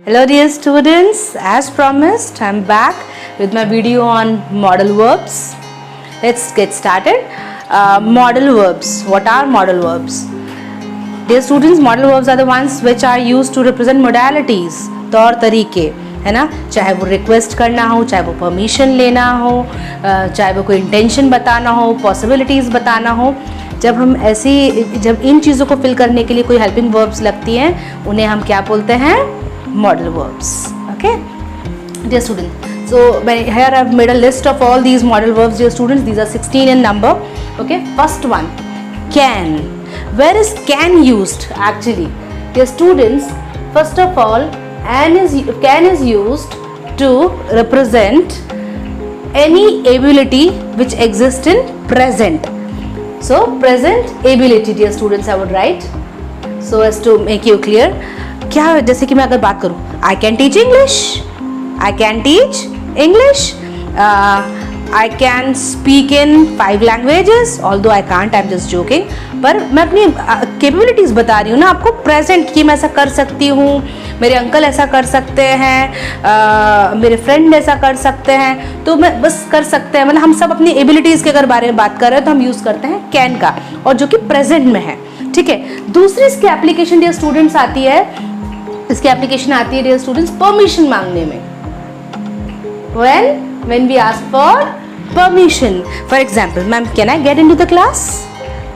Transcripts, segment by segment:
Hello dear students, as promised I'm back with my video on modal verbs. Let's get started. Modal verbs. What are modal verbs? Dear students, modal verbs are the ones which are used to represent modalities, तौर तरीके, है ना. चाहे वो request करना हो, चाहे वो परमिशन लेना हो, चाहे वो कोई इंटेंशन बताना हो, पॉसिबिलिटीज़ बताना हो. जब इन चीज़ों को फिल करने के लिए कोई हेल्पिंग वर्ब्स लगती हैं, उन्हें हम क्या बोलते हैं? Modal verbs. Okay, dear students, so here I've made a list of all these modal verbs, dear students. These are 16 in number. Okay, first one, can. Where is can used actually? Dear students, first of all, can is used to represent any ability which exists in present. So present ability, dear students, I would write so as to make you clear. क्या, जैसे कि मैं अगर बात करूँ, I can teach English, I can teach English, I can speak in 5 languages, although I can't, I am just joking. पर मैं अपनी कैपेबिलिटीज़ बता रही हूँ ना आपको, प्रेजेंट की मैं ऐसा कर सकती हूँ, मेरे अंकल ऐसा कर सकते हैं, मेरे फ्रेंड ऐसा कर सकते हैं, तो मैं बस कर सकते हैं. मतलब हम सब अपनी एबिलिटीज़ के अगर बारे में बात कर रहे हैं तो हम यूज़ करते हैं कैन का, और जो कि प्रेजेंट में है. ठीक है. दूसरी इसकी एप्लीकेशन डियर स्टूडेंट्स आती है, इसकी एप्लीकेशन आती है डियर स्टूडेंट्स परमिशन मांगने में. when we ask for permission, for example, ma'am can I get into the class,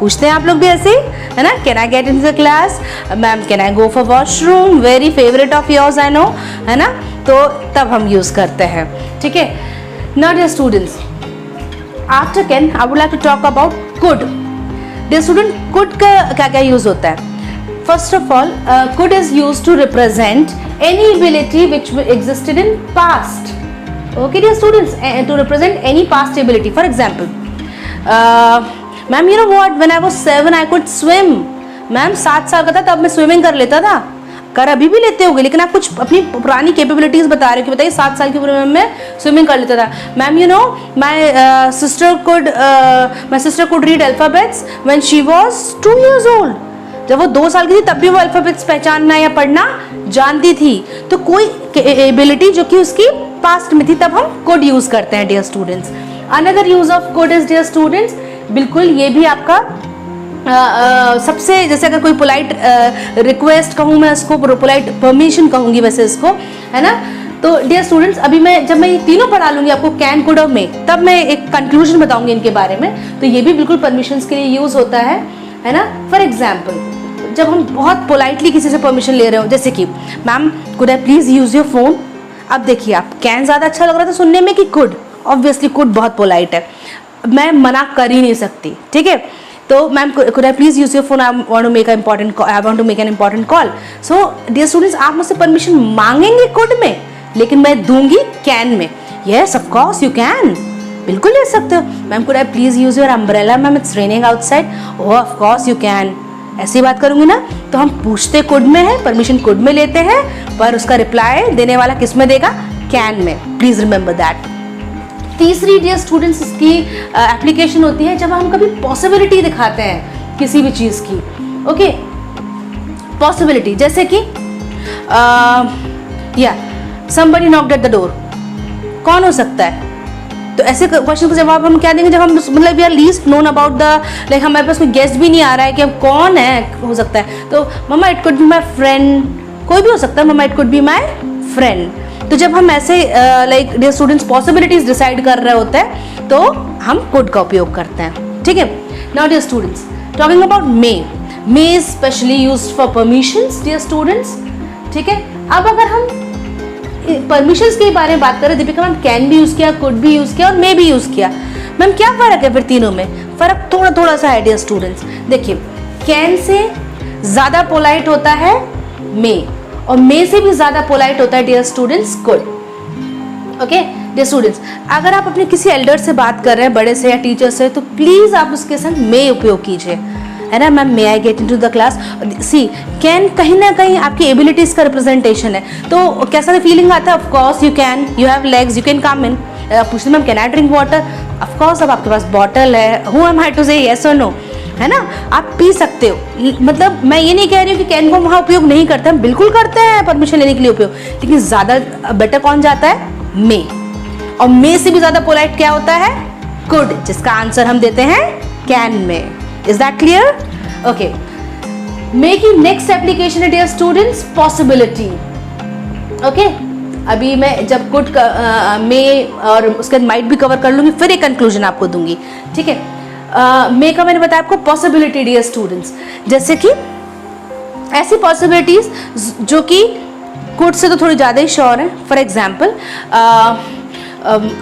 पूछते हैं आप लोग भी ऐसे, है ना. Can I get into the class, ma'am can I go for washroom, very favourite of yours I know, है ना. तो तब हम यूज करते हैं. ठीक है. Now dear students, after can I would like to talk about could. Dear student, could का क्या क्या यूज होता है? First of all, could is used to represent any ability which existed in past. Okay, dear students, to represent any past ability. For example, ma'am, you know what? When I was 7, I could swim. Ma'am 7 साल का था तब मैं swimming कर लेता था. कर अभी भी लेते होगे, लेकिन आप कुछ अपनी पुरानी कैपेबिलिटीज बता रहे हो कि बताइए 7 साल की उम्र में मैं स्विमिंग कर लेता था. Ma'am, you know, my sister could read alphabets when she was 2 years old. जब वो 2 साल की थी तब भी वो अल्फाबेट्स पहचानना या पढ़ना जानती थी. तो कोई एबिलिटी जो कि उसकी पास्ट में थी, तब हम कोड यूज करते हैं dear students. Another use of could is dear students, बिल्कुल ये भी आपका सबसे, जैसे अगर कोई पोलाइट रिक्वेस्ट कहूँ मैं इसको, पोलाइट परमिशन कहूँगी वैसे इसको, है ना. तो डियर स्टूडेंट्स, अभी जब मैं ये तीनों पढ़ा लूँगी आपको कैन, कुड और मे, तब मैं एक कंक्लूजन बताऊँगी इनके बारे में. तो ये भी बिल्कुल परमिशंस के लिए यूज होता है ना. फॉर एग्जाम्पल, जब हम बहुत पोलाइटली किसी से परमिशन ले रहे हो, जैसे कि ma'am could I please use your phone. अब देखिए, आप कैन ज़्यादा अच्छा लग रहा था सुनने में कि कुड? ऑब्वियसली कुड बहुत पोलाइट है, मैं मना कर ही नहीं सकती. ठीक है. तो ma'am could I please use your phone, I want to make an important call. So dear students, आप मुझसे परमिशन मांगेंगे कुड में, लेकिन मैं दूंगी कैन में. Yes, of course you can, बिल्कुल ले सकते हो. Ma'am could I please use your umbrella, ma'am it's raining outside. Oh of course you can. ऐसी बात करूंगी ना, तो हम पूछते कुड में है, परमिशन कुड में लेते हैं, पर उसका रिप्लाई देने वाला किस में देगा? कैन में. Please remember that. तीसरी डियर स्टूडेंट्स, इसकी एप्लीकेशन होती है जब हम कभी पॉसिबिलिटी दिखाते हैं किसी भी चीज की. ओके, पॉसिबिलिटी, जैसे कि या somebody knocked at the door. कौन हो सकता है? तो ऐसे क्वेश्चन का जवाब हम क्या देंगे जब हम, मतलब we are least known about the, like हमारे पास कोई गेस्ट भी नहीं आ रहा है कि अब कौन है, हो सकता है. तो mamma it could be my friend, कोई भी हो सकता है, mamma it could be my friend. तो जब हम ऐसे like dear students possibilities decide कर रहे होते हैं, तो हम कुड का उपयोग करते हैं. ठीक है. Now dear students, talking about may is specially used for permissions dear students. ठीक है. अब अगर हम परमिशंस के बारे में बात करें, दीपिका मैम कैन भी यूज किया, कुड भी यूज किया और मे भी यूज किया. मैम क्या फर्क है फिर तीनों में? फर्क थोड़ा सा है डियर स्टूडेंट्स. देखिए, कैन से ज्यादा पोलाइट होता है मे, और मे से भी ज्यादा पोलाइट होता है dear students could. Okay dear students, अगर आप अपने किसी एल्डर से बात कर रहे हैं, बड़े से या टीचर से, तो प्लीज आप उसके संग मे उपयोग कीजिए, है ना. Ma'am may I get into the class. See, can कहीं ना कहीं आपकी एबिलिटीज का रिप्रेजेंटेशन है, तो कैसा फीलिंग आता है? Of course you can, you have legs, you can come in. पूछते ma'am can I drink water? Of course, अब आपके पास बॉटल है. Who am I to say yes और नो? है ना, आप पी सकते हो। मतलब मैं ये नहीं कह रही हूँ कि कैन को वहाँ उपयोग नहीं करते, हम बिल्कुल करते हैं परमिशन लेने के लिए उपयोग, लेकिन ज़्यादा बेटर कौन जाता है, मे। और मे से भी ज़्यादा पोलाइट क्या होता है, कुड, जिसका आंसर हम देते हैं कैन में। Is that clear? ओके, मे की नेक्स्ट एप्लीकेशन है डियर स्टूडेंट्स पॉसिबिलिटी। ओके, अभी मैं जब कुड मे और उसके बाद माइट भी कवर कर लूंगी, फिर एक कंक्लूजन आपको दूंगी, ठीक है। मे का मैंने बताया आपको पॉसिबिलिटी डियर स्टूडेंट्स, जैसे कि ऐसी पॉसिबिलिटीज जो कि कुड से तो थोड़ी ज़्यादा ही श्योर है। For example,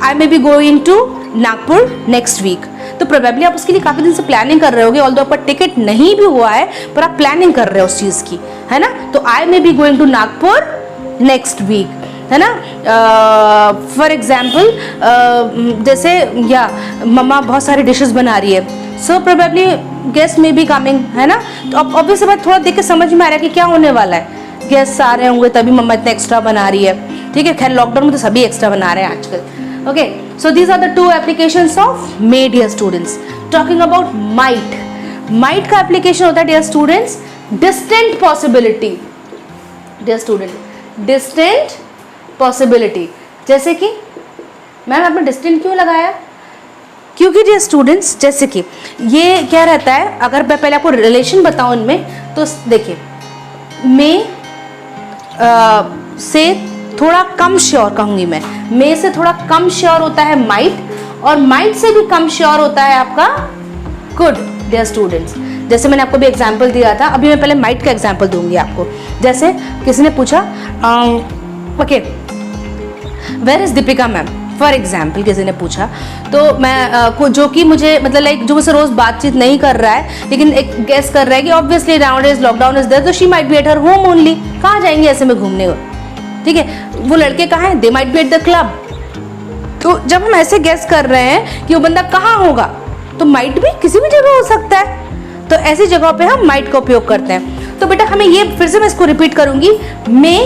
I may be going to Nagpur next week, तो प्रोबेबली आप उसके लिए काफ़ी दिन से प्लानिंग कर रहे होगे, ऑल्दो आपका टिकट नहीं भी हुआ है पर आप प्लानिंग कर रहे हो उस चीज़ की, है ना। तो I may be going to Nagpur next week, है ना। फॉर एग्जाम्पल, जैसे या मम्मा बहुत सारी डिशेस बना रही है, so probably guest may be coming, है ना। तो अब ऑब्वियस बात थोड़ा देख के समझ में आ रहा है कि क्या होने वाला है, गेस्ट आ रहे होंगे तभी मम्मा इतना एक्स्ट्रा बना रही है, ठीक है। खैर लॉकडाउन में तो सभी एक्स्ट्रा बना रहे हैं आजकल। Okay, so these are the two applications of may dear students. Talking about might, might का एप्लीकेशन होता है dear students distant possibility. Dear student, distant possibility, जैसे कि मैम आपने डिस्टेंट क्यों लगाया, क्योंकि डियर स्टूडेंट्स जैसे कि ये क्या रहता है, अगर मैं पहले आपको रिलेशन बताऊं इनमें, तो देखिए मे से थोड़ा कम श्योर कहूंगी मैं, मे से थोड़ा कम श्योर होता है माइट, और माइट से भी कम श्योर होता है आपका कुड डियर स्टूडेंट्स। जैसे मैंने आपको भी एग्जांपल दिया था, अभी मैं पहले माइट का एग्जांपल दूंगी आपको। जैसे किसी ने पूछा okay where is Deepika ma'am, for example किसी ने पूछा, तो मैं जो कि मुझे मतलब लाइक जो मुझसे रोज बातचीत नहीं कर रहा है, लेकिन एक गेस कर रहा है कि obviously nowadays lockdown is there, तो she might be at her home only. कहाँ जाएंगे ऐसे में घूमने को, ठीक है। वो लड़के कहाँ हैं, they might be at the club. तो जब हम ऐसे गेस कर रहे हैं कि वो बंदा कहाँ होगा, तो माइट भी किसी भी जगह हो सकता है, तो ऐसी जगह पे हम माइट का उपयोग करते हैं। तो बेटा हमें ये फिर से मैं इसको रिपीट करूंगी, मे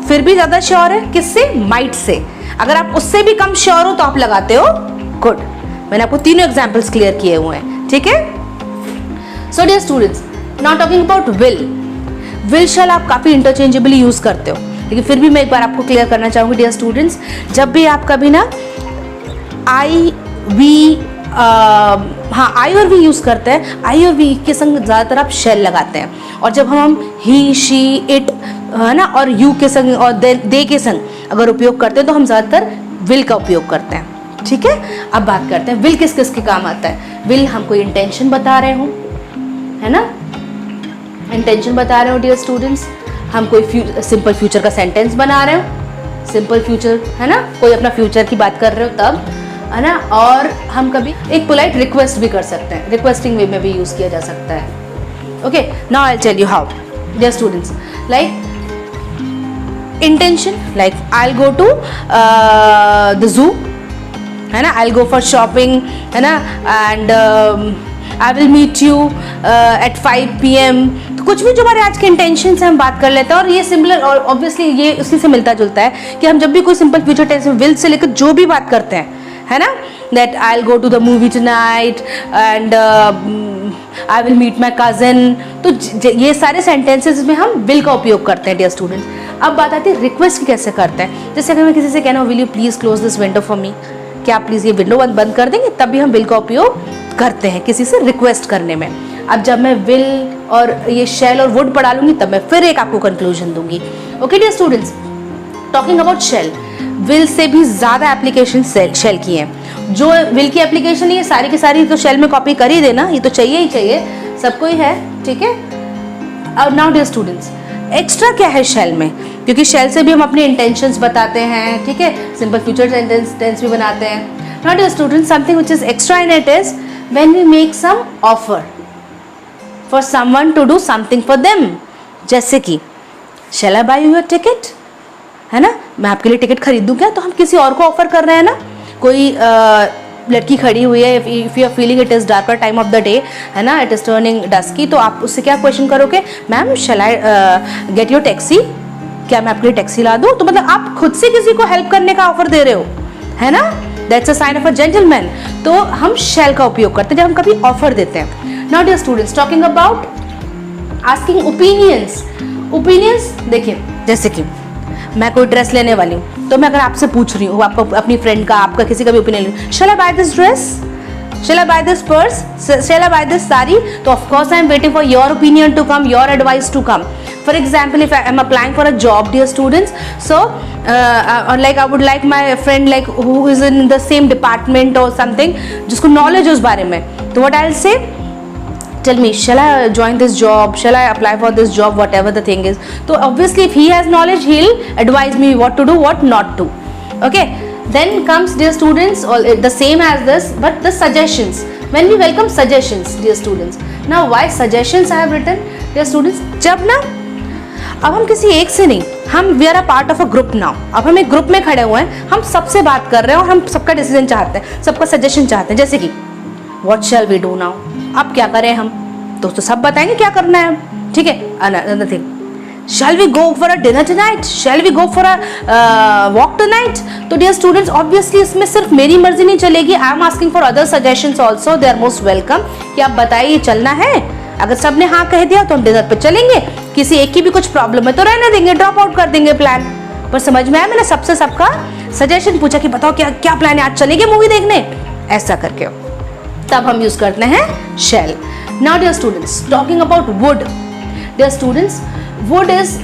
फिर भी ज्यादा श्योर है किससे, माइट से। अगर आप उससे भी कम श्योर हो तो आप लगाते हो गुड। मैंने आपको तीनों एग्जांपल्स क्लियर किए हुए हैं, ठीक है। So dear students, now talking about will. Will shall आप काफी इंटरचेंजेबली यूज करते हो, लेकिन फिर भी मैं एक बार आपको क्लियर करना चाहूंगी डियर स्टूडेंट्स, जब भी आप कभी ना आई वी हाँ आई और वी यूज करते हैं, आई और वी के संग ज्यादातर आप शैल लगाते हैं, और जब हम ही शी इट है ना और यू के संग और दे के संग अगर उपयोग करते हैं तो हम ज्यादातर विल का उपयोग करते हैं, ठीक है। अब बात करते हैं विल किस किस के काम आता है। विल हम कोई इंटेंशन बता रहे हो, है ना, इंटेंशन बता रहे हो डियर स्टूडेंट्स, हम कोई सिंपल फ्यूचर का सेंटेंस बना रहे हो, सिंपल फ्यूचर है ना, कोई अपना फ्यूचर की बात कर रहे हो तब, है ना। और हम कभी एक पोलाइट रिक्वेस्ट भी कर सकते हैं, रिक्वेस्टिंग वे में भी यूज किया जा सकता है। Okay, now I will tell you how dear students. Like intention, like I'll go to the zoo, है ना, I'll go for shopping, है ना, and I will meet you at 5 PM। तो कुछ भी जो हमारे आज के इंटेंशन से हम बात कर लेते हैं, और ये सिमिलर और ऑब्वियसली ये उसी से मिलता जुलता है कि हम जब भी कोई सिंपल फ्यूचर टेंस में विल से लेकर जो भी बात करते हैं, है ना, that I'll go to the movie tonight and I will meet my cousin, तो ये सारे सेंटेंसेस में हम विल का उपयोग करते हैं डियर स्टूडेंट्स। अब बात आती है रिक्वेस्ट की कैसे करते हैं। जैसे अगर मैं किसी से कहना हूँ will you please close this window for me, क्या आप प्लीज ये विंडो बंद कर देंगे, तब भी हम विल का उपयोग करते हैं किसी से रिक्वेस्ट करने में। अब जब मैं विल और ये शैल और वुड पढ़ा लूंगी तब मैं फिर एक आपको कंक्लूजन दूंगी। Okay dear students, talking about shall, will से भी ज्यादा एप्लीकेशन शेल की हैं। जो विल की एप्लीकेशन है ये सारी की सारी तो शेल में कॉपी कर ही देना, ये तो चाहिए ही चाहिए, सबको ही है, ठीक है। और नाउ डियर स्टूडेंट्स, एक्स्ट्रा क्या है शेल में, क्योंकि शेल से भी हम अपने इंटेंशंस बताते हैं, ठीक है, सिंपल फ्यूचर टेंस भी बनाते हैं। Now dear students, something which is extra in it is when we make some offer for someone to do something for them. जैसे कि shall I buy you your ticket, है ना, मैं आपके लिए टिकट खरीदूं क्या, तो हम किसी और को ऑफर कर रहे हैं ना। कोई लड़की खड़ी हुई है, if you are feeling it is darker time of the day, है ना, इट इज टर्निंग डस्की, तो आप उससे क्या क्वेश्चन करोगे, ma'am shall I get your taxi, क्या मैं आपके लिए टैक्सी ला दूं। तो मतलब आप खुद से किसी को हेल्प करने का ऑफर दे रहे हो, है ना, that's a sign of a gentleman. तो हम शैल का उपयोग करते हैं जब हम कभी ऑफर देते हैं। Now dear students, talking about asking opinions. Opinions देखिए, जैसे कि मैं कोई ड्रेस लेने वाली हूँ, तो मैं अगर आपसे पूछ रही हूँ, आपको अपनी फ्रेंड का, आपका किसी का भी opinion, shall I buy this dress, shall I buy this purse, shall I buy this sari, तो of course I am waiting for your opinion to come, your advice to come. For example, if I am applying for a job, dear students, so like I would like my friend like who is in the same department or something, जिसको knowledge है उस बारे में, तो what I'll say, tell me, shall I join this job, shall I apply for this job, whatever the thing is. So obviously if he has knowledge, he'll advise me what to do, what not to. Okay, then comes, dear students, all the same as this, but the suggestions. When we welcome suggestions, dear students, now why suggestions I have written, dear students, जब ना अब हम किसी एक से नहीं, हम we are a part of a group now, अब हम एक ग्रुप में खड़े हुए हैं, हम सबसे बात कर रहे हैं और हम सबका डिसीजन चाहते हैं, सबका सजेशन चाहते हैं. जैसे कि what shall we do now, अब क्या करें हम, तो सब बताएंगे क्या करना है. ठीक है, another thing, shall we go for a dinner tonight, shall we go for a walk tonight. तो डियर स्टूडेंट्स, ऑब्वियसली इसमें सिर्फ मेरी मर्जी नहीं चलेगी, I am asking for other suggestions also, they are most welcome. कि आप बताइए चलना है, अगर सबने हाँ कह दिया तो हम डिनर पे चलेंगे, किसी एक की भी कुछ प्रॉब्लम है तो रहने देंगे, ड्रॉप आउट कर देंगे प्लान. पर समझ में आया, मैंने सबसे सबका सजेशन पूछा कि बताओ क्या क्या प्लान है, आज चलेंगे मूवी देखने, ऐसा करके तब हम यूज करते हैं shall. Now dear students, talking about would. Dear students, would is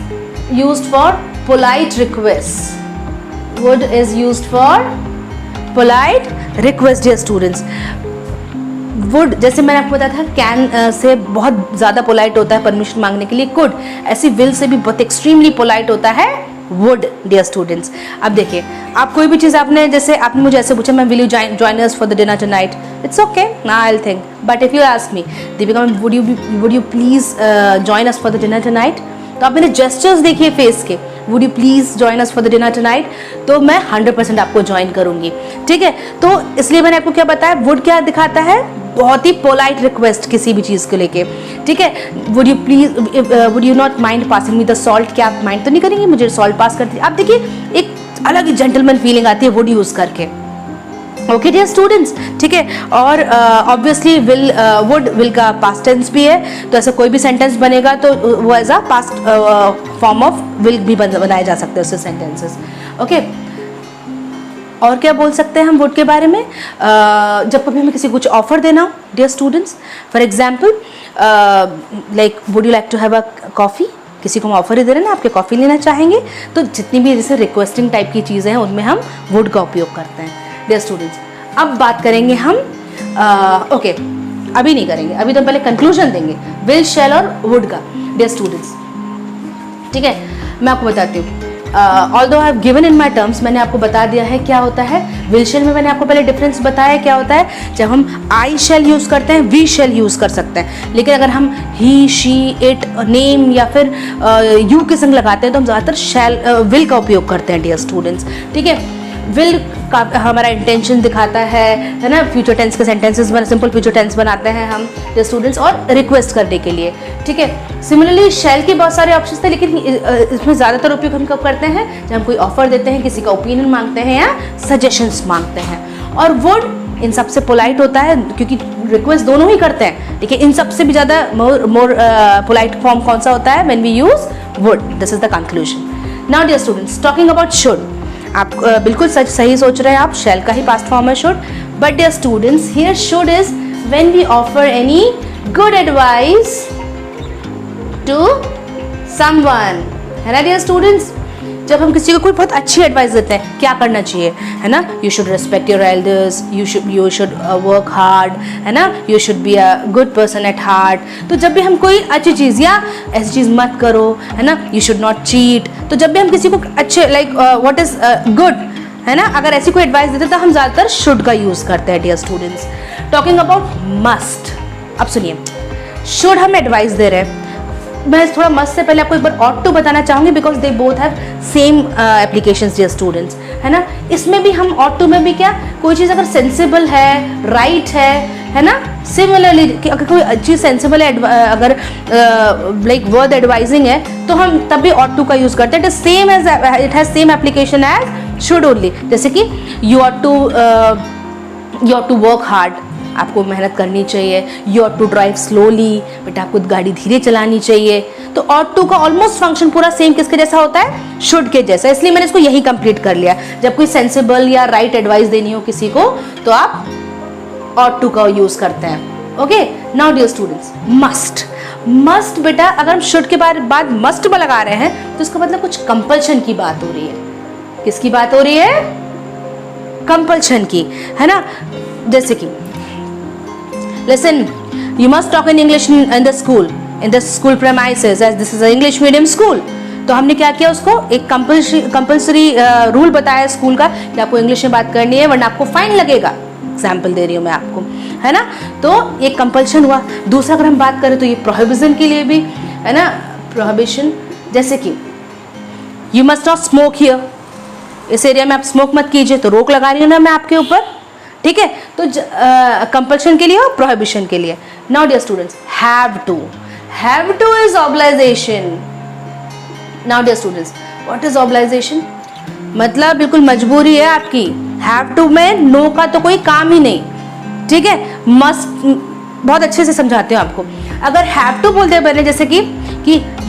used for polite request. Would is used for polite request. Dear students, would, जैसे मैंने आपको बताया था, कैन से बहुत ज़्यादा पोलाइट होता है परमिशन मांगने के लिए कुड, ऐसी विल से भी बहुत एक्सट्रीमली पोलाइट होता है वुड. डियर स्टूडेंट्स, अब देखिए, आप कोई भी चीज़, आपने जैसे आपने मुझे ऐसे पूछा, मैं will you join us for the dinner tonight, it's okay, I will think. But if you ask me, Deepika ma'am, would you please join us for the dinner tonight, तो आप मेरे जेस्चर्स देखिए फेस के, would you please join us for the dinner tonight, तो मैं 100% आपको join करूंगी. ठीक है, तो इसलिए मैंने आपको क्या बताया, वुड क्या दिखाता है, बहुत ही पोलाइट रिक्वेस्ट किसी भी चीज़ को लेके. ठीक है, would you please, would you not mind passing me the salt, क्या आप माइंड तो नहीं करेंगे मुझे सॉल्ट पास करती. आप देखिए, एक अलग ही जेंटलमैन फीलिंग आती है वुड यूज़ करके. ओके डियर स्टूडेंट्स, ठीक है. और ऑब्वियसली विल, वुड विल का पास्ट टेंस भी है, तो ऐसा कोई भी सेंटेंस बनेगा तो वो as a past form of will भी बनाए जा सकते हैं उससे सेंटेंसेस. ओके, और क्या बोल सकते हैं हम वुड के बारे में, जब कभी हमें किसी कुछ ऑफर देना हो, dear students, for example like would you like to have a coffee, किसी को हम ऑफर ही दे रहे हैं ना, आपके कॉफ़ी लेना चाहेंगे, तो जितनी भी जैसे रिक्वेस्टिंग टाइप की चीज़ें हैं उनमें हम वुड का उपयोग करते हैं. डियर स्टूडेंट्स, अब बात करेंगे हम, ओके अभी नहीं करेंगे, अभी तो पहले कंक्लूजन देंगे विल, शैल और वुड का. डियर स्टूडेंट्स, ठीक है, मैं आपको बताती हूँ, although I have given in my terms, मैंने आपको बता दिया है क्या होता है. विल शैल में मैंने आपको पहले डिफरेंस बताया क्या होता है, जब हम आई शैल यूज़ करते हैं, वी शैल यूज़ कर सकते हैं, लेकिन अगर हम ही, शी, इट, नेम या फिर यू के संग लगाते हैं तो हम ज़्यादातर शैल, विल का उपयोग करते हैं. डियर स्टूडेंट्स, ठीक है, विल का हमारा इंटेंशन दिखाता है ना, फ्यूचर टेंस के सेंटेंसेस बना, सिंपल फ्यूचर टेंस बनाते हैं हम डियर स्टूडेंट्स, और रिक्वेस्ट करने के लिए. ठीक है, सिमिलरली शैल के बहुत सारे ऑप्शंस थे, लेकिन इसमें ज़्यादातर उपयोग हम कब करते हैं, जब हम कोई ऑफर देते हैं, किसी का ओपिनियन मांगते हैं या सजेशंस मांगते हैं. और वुड इन सबसे पोलाइट होता है, क्योंकि रिक्वेस्ट दोनों ही करते हैं, देखिए इन सबसे भी ज़्यादा मोर पोलाइट फॉर्म कौन सा होता है, when we use would. This is the conclusion. Now dear students, talking about should, आप बिल्कुल सही सोच रहे हैं आप, शैल का ही पास्ट फॉर्म है should. But dear students, here should is when we offer any good advice to someone, है ना डियर स्टूडेंट्स. जब हम किसी को कोई बहुत अच्छी एडवाइस देते हैं, क्या करना चाहिए, है ना, you should respect your elders, you should work hard, है ना, you should be a good person at heart. तो जब भी हम कोई अच्छी चीज़, या ऐसी चीज़ मत करो, है ना, यू शुड नॉट चीट, तो जब भी हम किसी को अच्छे लाइक व्हाट इज गुड, है ना, अगर ऐसी कोई एडवाइस देते तो हम ज़्यादातर शुड का यूज़ करते हैं. Dear students, talking about must, अब सुनिए, शुड हम एडवाइस दे रहे हैं, मैं थोड़ा मस्ट से पहले आपको एक बार ऑट टू बताना चाहूँगी, because they both have same applications dear students, है ना. इसमें भी हम ऑट टू में भी क्या, कोई चीज़ अगर सेंसिबल है, राइट है ना, सिमिलरली अगर कोई चीज़ सेंसिबल है, अगर लाइक वर्ड एडवाइजिंग है, तो हम तब भी ऑट टू का यूज़ करते हैं. It is same as, it has same application as should only. जैसे कि you are to work hard, आपको मेहनत करनी चाहिए। You ought to drive slowly, बेटा आपको गाड़ी धीरे चलानी चाहिए। तो ऑट टू का ऑलमोस्ट फंक्शन पूरा सेम किसके जैसा होता है, शुड के जैसा, इसलिए मैंने इसको यही कंप्लीट कर लिया। जब कोई सेंसिबल या राइट एडवाइस देनी हो किसी को तो आप ऑट टू का यूज करते हैं। Okay, now dear students, must. Must बेटा अगर हम शुड के बाद मस्ट में लगा रहे हैं तो इसका मतलब कुछ कंपल्शन की बात हो रही है। किसकी बात हो रही है, कंपल्शन की, है ना। जैसे कि listen, you must talk in English in the school premises as this is a English medium school. तो हमने क्या किया, उसको एक कंपल्सरी रूल बताया स्कूल का कि आपको इंग्लिश में बात करनी है वरना आपको फाइन लगेगा। एग्जाम्पल दे रही हूँ मैं आपको, है ना। तो एक कंपल्शन हुआ। दूसरा अगर हम बात करें तो ये प्रोहिबिशन के लिए भी, है ना, प्रोहिबिशन। जैसे कि you must not smoke here, इस एरिया में आप स्मोक मत कीजिए, तो रोक लगा रही हूँ ना मैं आपके ऊपर, ठीक है। तो कंपल्शन के लिए और प्रोहिबिशन के लिए। Now dear students, have to is obligation. Now dear students, what is obligation, मतलब बिल्कुल मजबूरी है आपकी। हैव टू में नो का तो कोई काम ही नहीं, ठीक है। मस्ट बहुत अच्छे से समझाते हो आपको। अगर हैव टू बोलते हैं जैसे कि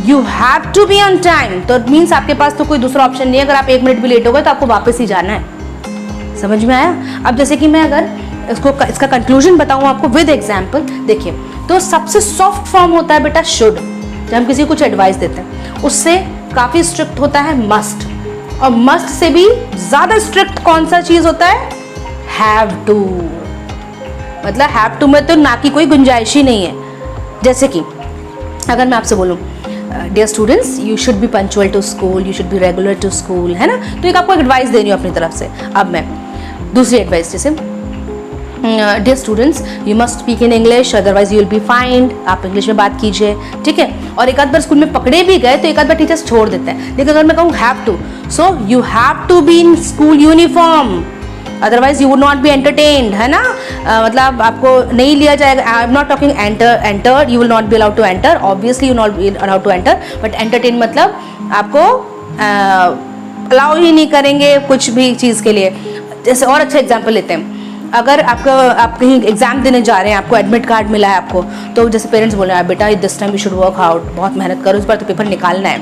you have to be on time, तो मीन्स आपके पास तो कोई दूसरा ऑप्शन नहीं है। अगर आप 1 मिनट भी लेट हो गए तो आपको वापस ही जाना है। समझ में आया। अब जैसे कि मैं अगर इसका कंक्लूजन बताऊं आपको विद एग्जाम्पल, देखिए तो सबसे सॉफ्ट फॉर्म होता है बेटा शुड, जब हम किसी को कुछ एडवाइस देते हैं। उससे काफी स्ट्रिक्ट होता है मस्ट, और मस्ट से भी ज्यादा स्ट्रिक्ट कौन सा चीज होता है, हैव टू। मतलब हैव टू में तो ना की कोई गुंजाइश ही नहीं है। जैसे कि अगर मैं आपसे बोलूं dear students, you should be punctual to school, you should be regular to school, है ना। तो एक आपको एडवाइस देनी हो अपनी तरफ से। अब मैं दूसरी एडवाइस, जैसे dear students, you must speak in English otherwise you will be find, आप इंग्लिश में बात कीजिए, ठीक है। और एक आध बार स्कूल में पकड़े भी गए तो एक आध बार टीचर्स छोड़ देते हैं। लेकिन अगर मैं कहूँ have to, so you have to be in school uniform otherwise you would not be entertained, है ना। मतलब आपको नहीं लिया जाएगा। I am not talking enter, you will not be allowed to enter, obviously you not be allowed to enter, but entertain मतलब आपको allow ही नहीं करेंगे कुछ भी चीज़ के लिए। जैसे और अच्छा एग्जाम्पल लेते हैं, अगर आप कहीं एग्जाम देने जा रहे हैं, आपको एडमिट कार्ड मिला है आपको, तो जैसे पेरेंट्स बोल रहे हैं बेटा this time you should work out, बहुत मेहनत करो, इस बार तो पेपर निकालना है।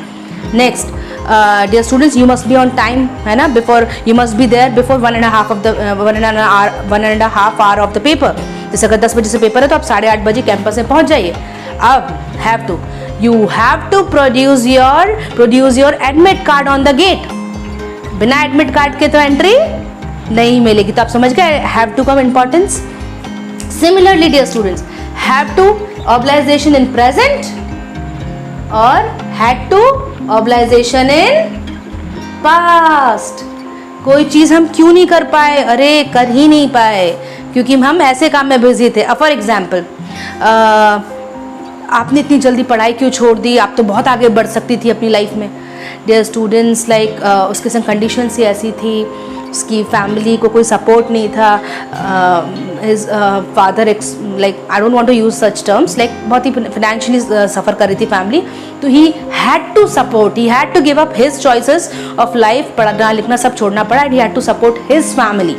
Next dear students, you must be on time, है ना, before you must be there before 1.5 hour of the paper. जैसे अगर 10 बजे से पेपर है तो आप 8:30 बजे कैंपस में पहुंच जाइए। अब have to, you have to produce your admit card on the gate. बिना एडमिट कार्ड के तो एंट्री नहीं मिलेगी। तो आप समझ गए हैव टू का importance. Similarly dear students, have to obligation in present और had to obligation in past. कोई चीज हम क्यों नहीं कर पाए, अरे कर ही नहीं पाए क्योंकि हम ऐसे काम में बिजी थे। फॉर एग्जाम्पल, आपने इतनी जल्दी पढ़ाई क्यों छोड़ दी, आप तो बहुत आगे बढ़ सकती थी अपनी लाइफ में। डियर स्टूडेंट्स, लाइक उसके संग कंडीशंस ही ऐसी थी, उसकी फैमिली को कोई सपोर्ट नहीं था। His father like I don't want to use such terms, like बहुत ही फाइनेंशियली सफ़र कर रही थी फैमिली, तो he had to support, he had to give up his choices of life. पढ़ना लिखना सब छोड़ना पड़ा, he had to support his family.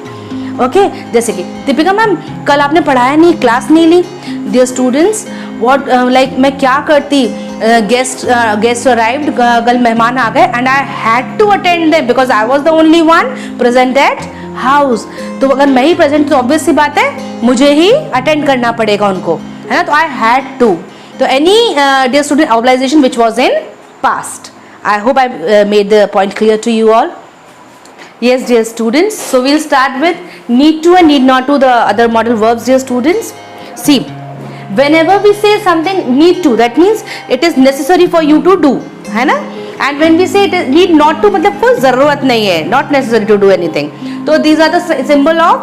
Okay, जैसे कि दीपिका मैम कल आपने पढ़ाया नहीं, क्लास नहीं ली। डियर स्टूडेंट्स, व्हाट लाइक मैं क्या करती, गेस्ट अराइव्ड, कल मेहमान आ गए and I had to attend them because I was the only one present at house. तो अगर मैं ही प्रेजेंट तो ऑब्वियस सी बात है मुझे ही अटेंड करना पड़ेगा उनको, है ना। तो आई हैड टू। तो any dear student obligation which was in past. I hope I made the point clear to you all. Yes, dear students, so we'll start with need to and need not to, the other modal verbs, dear students. See, whenever we say something need to, that means it is necessary for you to do, है ना। And when we say it is need not to, मतलब कोई ज़रूरत नहीं है, not necessary to do anything. तो these are the symbol of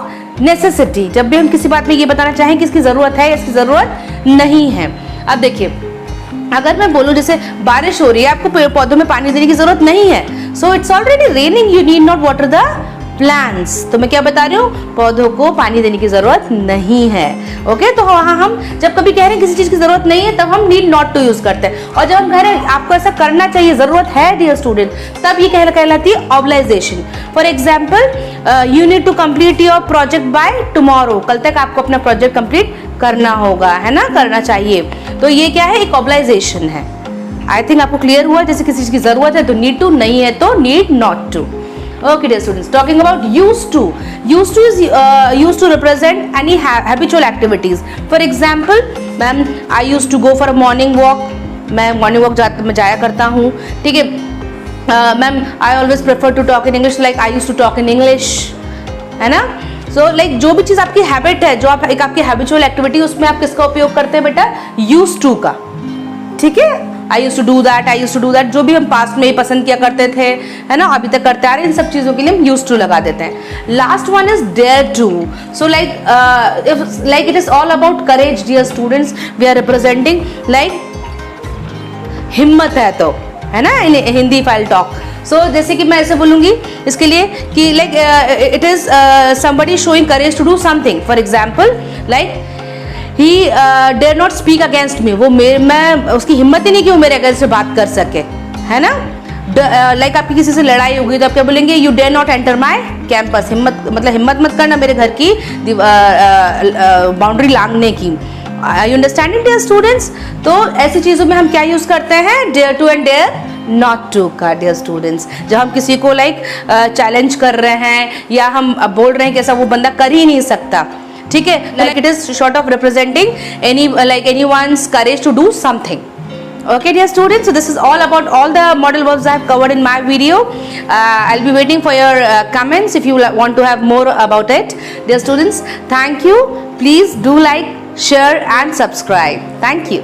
necessity. जब भी हम किसी बात में ये बताना चाहें कि इसकी ज़रूरत है या इसकी ज़रूरत नहीं है। अब देखिए, अगर मैं बोलूँ जैसे बारिश हो रही है, आपको पेड़ पौधों में पानी देने की जरूरत नहीं है, so it's already raining, you need not water the plants, तो मैं क्या बता रही हूँ, पौधों को पानी देने की जरूरत नहीं है। ओके, तो वहाँ हम जब कभी कह रहे हैं किसी चीज की जरूरत नहीं है, तब हम नीड नॉट टू यूज करते हैं, और जब हम कह रहे हैं आपको ऐसा करना चाहिए, जरूरत है डियर स्टूडेंट, तब ये कहलाती है obligation. For example, you need to complete your project by tomorrow, कल तक आपको अपना प्रोजेक्ट कंप्लीट करना होगा, है ना, करना चाहिए। तो ये क्या है, एक ऑब्लाइजेशन है। आई थिंक आपको क्लियर हुआ। जैसे किसी चीज की जरूरत है तो नीड टू, नहीं है तो need not to. Okay dear students, talking about used to. Used to is used to represent any habitual activities. For example, ma'am I used to go for a morning walk. मैं morning walk जाया करता हूँ, ठीक है। Ma'am I always prefer to talk in English, like I used to talk in English, है ना। So like जो भी चीज़ आपकी हैबिट है, जो आप एक आपकी हैबिचुअल एक्टिविटी, उसमें आप किसका उपयोग करते हैं बेटा, used to का, ठीक है। I used to do that, I used to do that, जो भी हम पास्ट में पसंद किया करते थे, है ना, अभी तक करते आ रहे हैं, इन सब चीज़ों के लिए हम used to लगा देते हैं। Last one is dare to. So like it is all about courage dear students. We are representing like हिम्मत है तो, है ना, in Hindi file talk. So जैसे कि मैं ऐसे बोलूँगी इसके लिए कि like it is somebody showing courage to do something. For example, like he dare not speak against me, वो मैं उसकी हिम्मत ही नहीं कि वो मेरे अगेंस्ट से बात कर सके, है ना। लाइक आपकी किसी से लड़ाई होगी तो आप क्या बोलेंगे, you dare not enter my campus, हिम्मत मतलब हिम्मत मत करना मेरे घर की बाउंड्री लांघने की। I understand it dear students. तो ऐसी चीज़ों में हम क्या यूज़ करते हैं, dare to and dare not to का डियर स्टूडेंट्स। जब हम किसी को लाइक चैलेंज कर रहे हैं या हम बोल रहे हैं कि ऐसा वो बंदा कर ही नहीं सकता, ठीक है, like it is short of representing anyone's courage to do something. Okay dear students, so this is all about all the model verbs I have covered in my video. I'll be waiting for your comments if you want to have more about it. Dear students, thank you. Please do like, share and subscribe. Thank you.